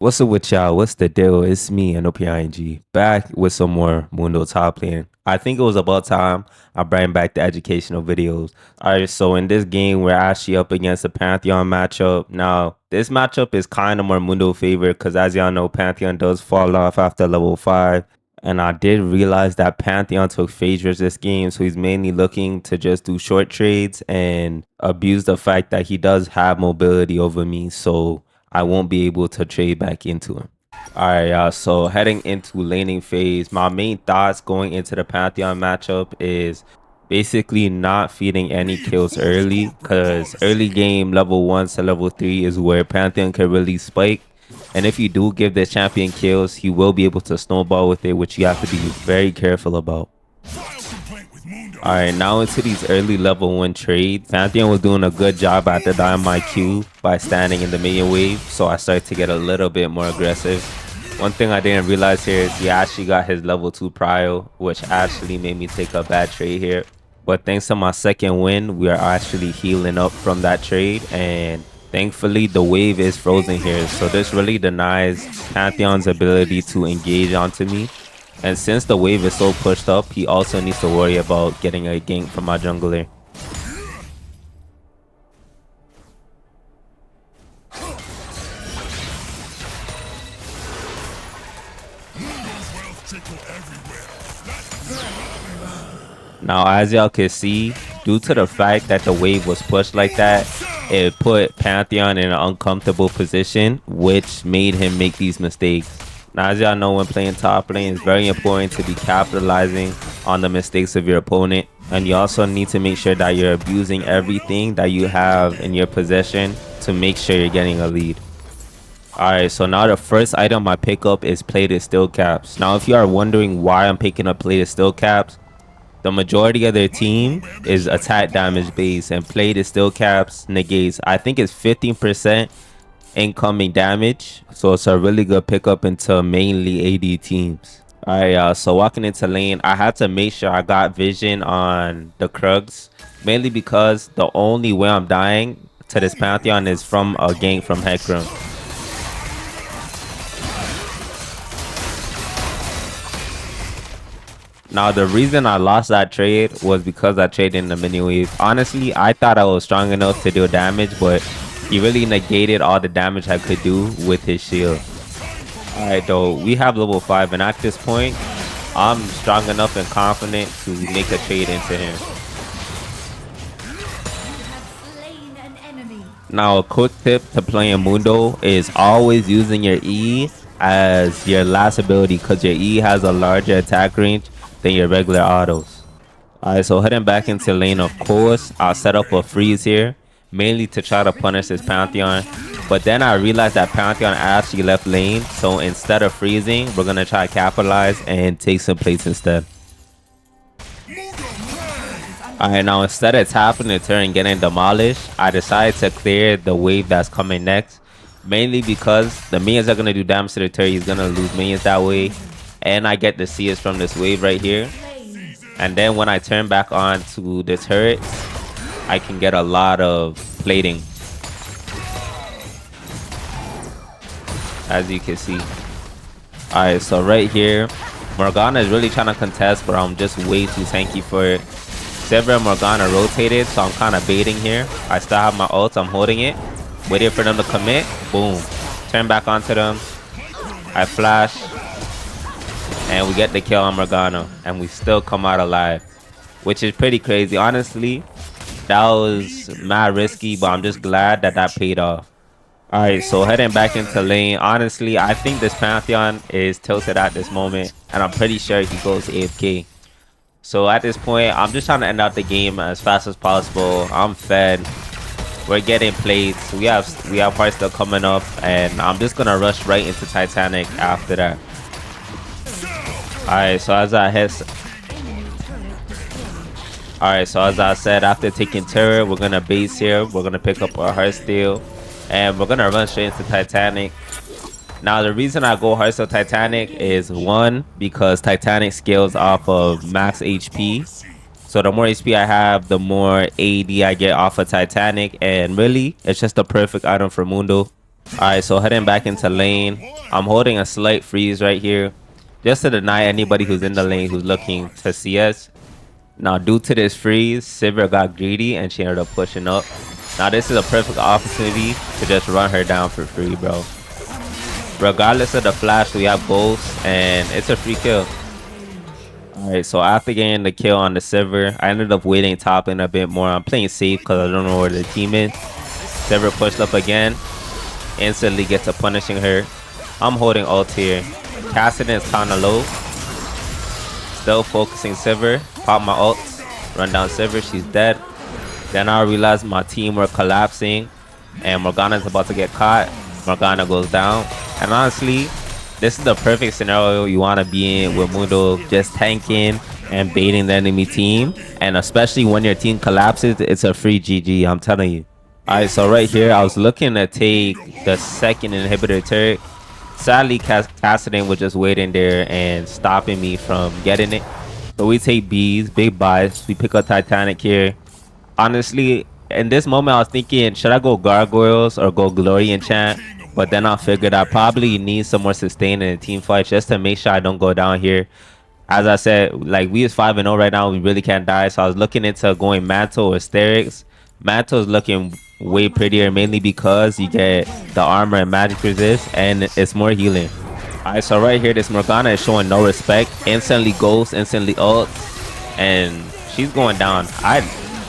What's up with y'all? What's the deal? It's me, Noping, back with some more Mundo top lane. I think it was about time I bring back the educational videos. Alright, so in this game, we're actually up against a Pantheon matchup. Now, this matchup is kind of more Mundo favorite because as y'all know, Pantheon does fall off after level 5. And I did realize that Pantheon took Phaedrus this game, so he's mainly looking to just do short trades and abuse the fact that he does have mobility over me. So I won't be able to trade back into him. Alright, y'all. So heading into laning phase, my main thoughts going into the Pantheon matchup is basically not feeding any kills early, because early game level 1 to level 3 is where Pantheon can really spike. And if you do give this champion kills, he will be able to snowball with it, which you have to be very careful about. Alright, now into these early level 1 trades. Pantheon was doing a good job at the dying my Q by standing in the minion wave, so I started to get a little bit more aggressive. One thing I didn't realize here is he actually got his level 2 prio, which actually made me take a bad trade here. But thanks to my second win, we are actually healing up from that trade, and thankfully the wave is frozen here, so this really denies Pantheon's ability to engage onto me. And since the wave is so pushed up, he also needs to worry about getting a gank from my jungler. Now, as y'all can see, due to the fact that the wave was pushed like that, it put Pantheon in an uncomfortable position, which made him make these mistakes. Now, as y'all know, when playing top lane, it's very important to be capitalizing on the mistakes of your opponent. And you also need to make sure that you're abusing everything that you have in your possession to make sure you're getting a lead. Alright, so now the first item I pick up is plated steel caps. Now, if you are wondering why I'm picking up plated steel caps, the majority of their team is attack damage based, and plated steel caps negates, I think it's 15% incoming damage, so it's a really good pickup into mainly AD teams. Alright, so walking into lane, I had to make sure I got vision on the Krugs, mainly because the only way I'm dying to this Pantheon is from a gank from Hecarim. Now, the reason I lost that trade was because I traded in the mini wave. Honestly, I thought I was strong enough to deal damage, but he really negated all the damage I could do with his shield. Alright, though, we have level 5, and at this point, I'm strong enough and confident to make a trade into him. Now, a quick tip to playing Mundo is always using your E as your last ability, because your E has a larger attack range than your regular autos. Alright, so heading back into lane, of course, I'll set up a freeze here, mainly to try to punish this Pantheon. But then I realized that Pantheon actually left lane, so instead of freezing, we're going to try to capitalize and take some plates instead. Alright, now instead of tapping the turret and getting demolished, I decided to clear the wave that's coming next. Mainly because the minions are going to do damage to the turret, he's going to lose minions that way. And I get the CS from this wave right here. And then when I turn back on to the turrets, I can get a lot of plating, as you can see. Alright, so right here, Morgana is really trying to contest, but I'm just way too tanky for it. Several and Morgana rotated, so I'm kind of baiting here. I still have my ult, I'm holding it, waiting for them to commit. Boom. Turn back onto them. I flash. And we get the kill on Morgana, and we still come out alive, which is pretty crazy. Honestly, that was mad risky, but I'm just glad that that paid off. Alright, so heading back into lane. Honestly, I think this Pantheon is tilted at this moment, and I'm pretty sure he goes AFK. So at this point, I'm just trying to end out the game as fast as possible. I'm fed. We're getting plates. We have hearts still coming up, and I'm just gonna rush right into Titanic after that. Alright, so as I said, after taking turret, we're gonna base here. We're gonna pick up our Heartsteel, and we're gonna run straight into Titanic. Now, the reason I go Heartsteel Titanic is, one, because Titanic scales off of max HP. So the more HP I have, the more AD I get off of Titanic, and really, it's just the perfect item for Mundo. Alright, so heading back into lane. I'm holding a slight freeze right here, just to deny anybody who's in the lane who's looking to see us. Now, due to this freeze, Sivir got greedy and she ended up pushing up. Now, this is a perfect opportunity to just run her down for free, bro. Regardless of the flash, we have ghosts, and it's a free kill. Alright, so after getting the kill on the Sivir, I ended up waiting top lane a bit more. I'm playing safe because I don't know where the team is. Sivir pushed up again. Instantly gets to punishing her. I'm holding ult here. Cassidy is kind of low. Still focusing Sivir. Pop my ult. Run down Sivir. She's dead. Then I realized my team were collapsing. And Morgana's about to get caught. Morgana goes down. And honestly, this is the perfect scenario you want to be in with Mundo. Just tanking and baiting the enemy team. And especially when your team collapses, it's a free GG. I'm telling you. Alright, so right here, I was looking to take the second inhibitor turret. Sadly, Cassidy was just waiting there and stopping me from getting it. So we take Bs, big buys. We pick up Titanic here. Honestly, in this moment, I was thinking, should I go Gargoyles or go Glory Enchant? But then I figured I probably need some more sustain in the team fight just to make sure I don't go down here. As I said, like, we is 5-0 right now. We really can't die. So I was looking into going Mantle or Sterix. Mantle is looking way prettier, mainly because you get the armor and magic resist, and it's more healing. Alright, so right here, this Morgana is showing no respect. Instantly ghost, instantly ult, and she's going down. I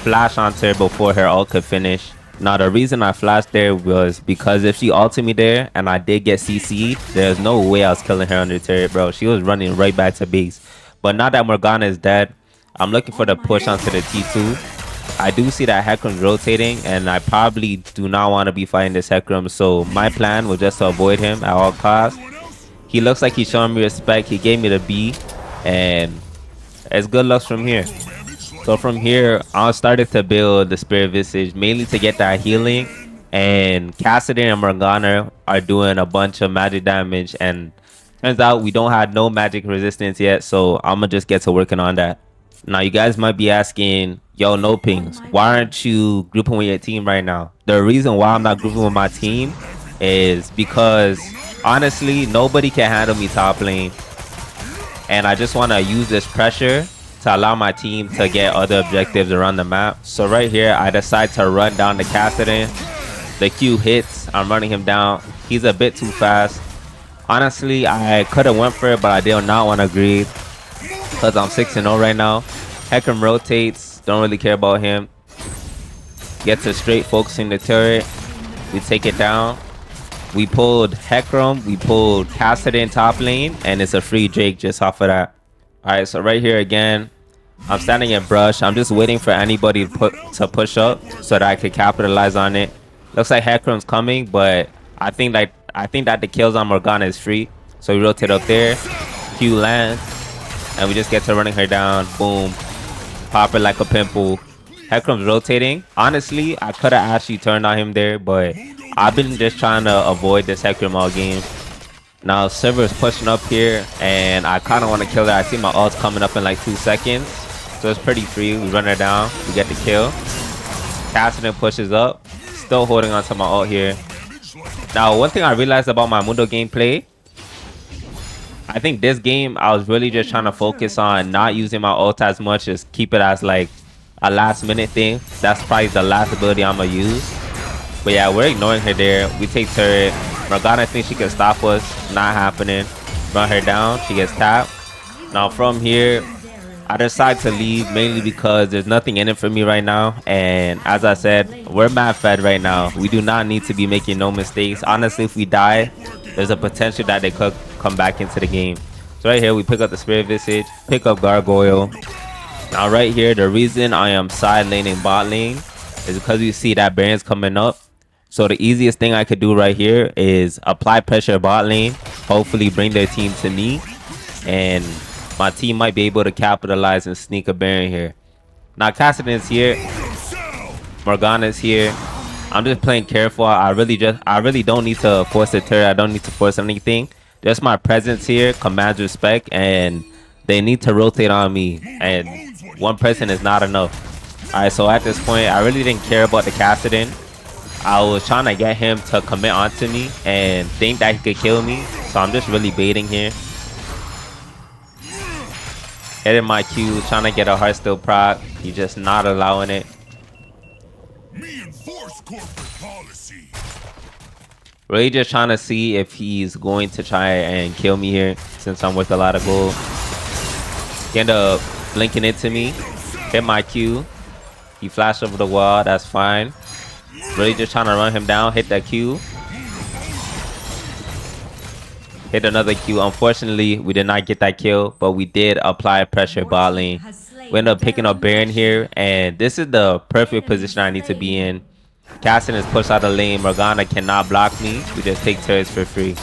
flashed onto her before her ult could finish. Now, the reason I flashed there was because if she ulted me there and I did get CC'd, there's no way I was killing her under turret, bro. She was running right back to base. But now that Morgana is dead, I'm looking for the push onto the T2. I do see that Hecarim's rotating, and I probably do not want to be fighting this Hecarim, so my plan was just to avoid him at all costs. He looks like he's showing me respect. He gave me the B, and it's good luck from here. So from here, I started to build the Spirit Visage, mainly to get that healing, and Cassidy and Morgana are doing a bunch of magic damage, and turns out we don't have no magic resistance yet, so I'm going to just get to working on that. Now, you guys might be asking, yo, Nopings, why aren't you grouping with your team right now? The reason why I'm not grouping with my team is because, honestly, nobody can handle me top lane. And I just want to use this pressure to allow my team to get other objectives around the map. So right here, I decide to run down the Cassidy. The Q hits. I'm running him down. He's a bit too fast. Honestly, I could have went for it, but I did not want to agree. Because I'm 6-0 right now. Hecarim rotates. Don't really care about him. Gets a straight focusing the turret. We take it down. We pulled Hecarim. We pulled Cassidy in top lane. And it's a free Drake just off of that. Alright, so right here again. I'm standing in brush. I'm just waiting for anybody to push up so that I could capitalize on it. Looks like Hecarim's coming, but I think that the kills on Morgana is free. So we rotate up there. Q lands. And we just get to running her down. Boom. Pop her like a pimple. Hecarim's rotating. Honestly, I could have actually turned on him there, but I've been just trying to avoid this Hecarim all game. Now, Sivir is pushing up here, and I kind of want to kill her. I see my ult's coming up in like 2 seconds. So it's pretty free. We run her down. We get the kill. Cassidy pushes up. Still holding on to my ult here. Now, one thing I realized about my Mundo gameplay, I think this game, I was really just trying to focus on not using my ult as much, as keep it as like a last minute thing. That's probably the last ability I'm going to use. But yeah, we're ignoring her there. We take turret. Morgana thinks she can stop us. Not happening. Run her down. She gets tapped. Now from here, I decide to leave mainly because there's nothing in it for me right now. And as I said, we're mad fed right now. We do not need to be making no mistakes. Honestly, if we die, there's a potential that they could come back into the game. So right here, we pick up the Spirit Visage, pick up Gargoyle. Now right here, the reason I am side laning bot lane is because you see that Baron's coming up. So the easiest thing I could do right here is apply pressure bot lane, hopefully bring their team to me, and my team might be able to capitalize and sneak a Baron here. Now Cassidy's here, Morgana's here. I'm just playing careful. I really don't need to force the turret. I don't need to force anything. Just my presence here commands respect, and they need to rotate on me, and one person is not enough. Alright, so at this point, I really didn't care about the Cassidy. I was trying to get him to commit onto me and think that he could kill me. So I'm just really baiting here. Hitting my Q, trying to get a heartsteel proc. He's just not allowing it. Really just trying to see if he's going to try and kill me here since I'm worth a lot of gold. He ended up blinking into me. Hit my Q. He flashed over the wall. That's fine. Really just trying to run him down. Hit that Q. Hit another Q. Unfortunately, we did not get that kill, but we did apply pressure bot lane. We ended up picking up Baron here, and this is the perfect position I need to be in. Cassin is pushed out of lane. Morgana cannot block me. We just take turrets for free.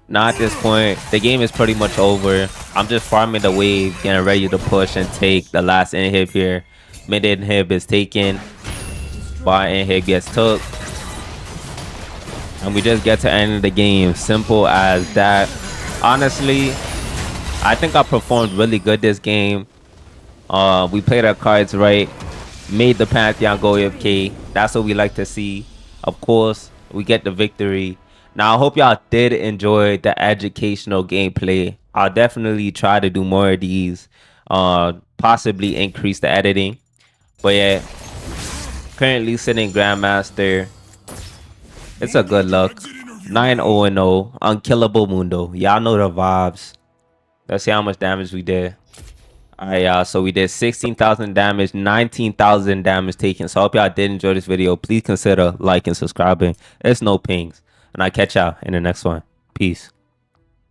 Now at this point, the game is pretty much over. I'm just farming the wave, getting ready to push and take the last inhib here. Mid inhib is taken. Bot inhib gets took. And we just get to end the game. Simple as that. Honestly, I think I performed really good this game. We played our cards right. Made the Pantheon go AFK. That's what we like to see. Of course, we get the victory. Now, I hope y'all did enjoy the educational gameplay. I'll definitely try to do more of these. Possibly increase the editing. But yeah, currently sitting Grandmaster. It's a good luck. 9-0-0. Unkillable Mundo. Y'all know the vibes. Let's see how much damage we did. Alright, y'all. So we did 16,000 damage, 19,000 damage taken. So I hope y'all did enjoy this video. Please consider liking, subscribing. It's Nopings. And I'll catch y'all in the next one. Peace.